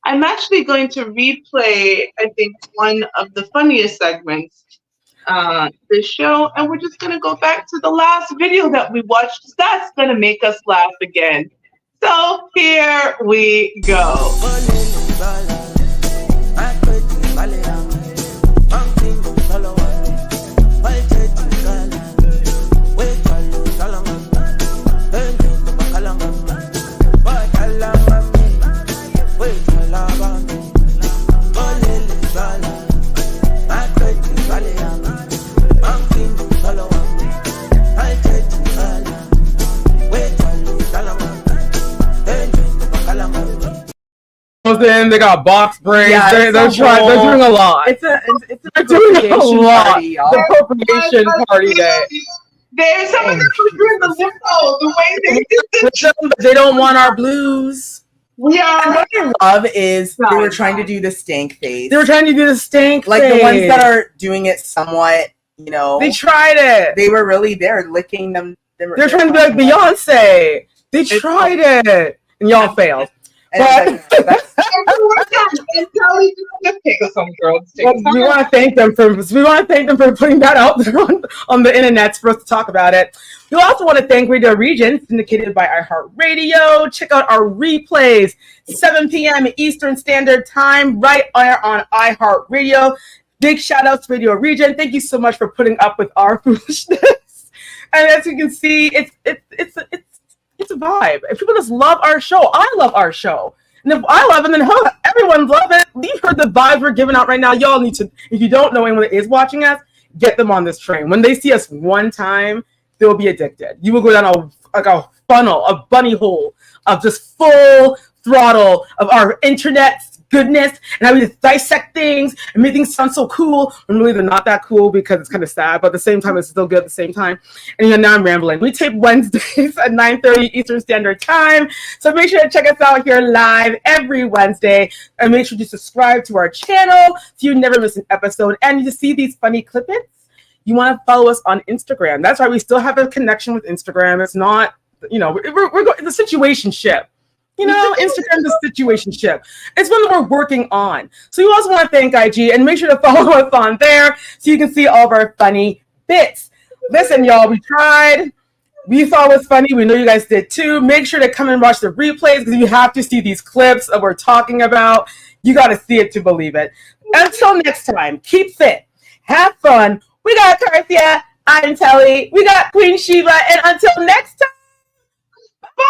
I'm actually going to replay, I think, one of the funniest segments this show, and we're just going to go back to the last video that we watched. That's going to make us laugh again. So here we go. In, they got box braids. Yeah, they're doing a lot. It's an doing a lot. Party, y'all. The appropriation party day. There's some of them who doing the limbo, the way they did this. They don't want our blues. We are. And what I love is they were trying to do the stank face. They were trying to do the stank like face. The ones that are doing it somewhat, They tried it. They were really there licking them. They're trying to be like Beyonce. They tried it. And y'all failed. But we want to thank them for putting that out there on the internet for us to talk about it. We also want to thank Radio Region, syndicated by iHeartRadio. Check out our replays, 7 p.m. Eastern Standard Time, right on iHeartRadio. Big shout out to Radio Region. Thank you so much for putting up with our foolishness. And as you can see, it's a vibe. If people just love our show, I love our show. And if I love it, then everyone loves it. You've heard the vibes we're giving out right now. Y'all need to, if you don't know anyone that is watching us, get them on this train. When they see us one time, they will be addicted. You will go down a funnel, a bunny hole of just full throttle of our internet goodness and how we just dissect things and make things sound so cool when really they're not that cool because it's kind of sad, but at the same time it's still good at the same time. And now I'm rambling. We tape Wednesdays at 9:30 Eastern Standard Time, so make sure to check us out here live every Wednesday, and make sure to subscribe to our channel so you never miss an episode. And you see these funny clippings, you want to follow us on Instagram. That's right, we still have a connection with Instagram. It's not, we're going the situationship. Instagram's a situationship. It's one that we're working on. So you also want to thank IG and make sure to follow us on there so you can see all of our funny bits. Listen, y'all, we tried. We thought it was funny. We know you guys did too. Make sure to come and watch the replays because you have to see these clips that we're talking about. You got to see it to believe it. Until next time, keep fit, have fun. We got Carthia, I'm Telly, we got Queen Sheba, and until next time, bye!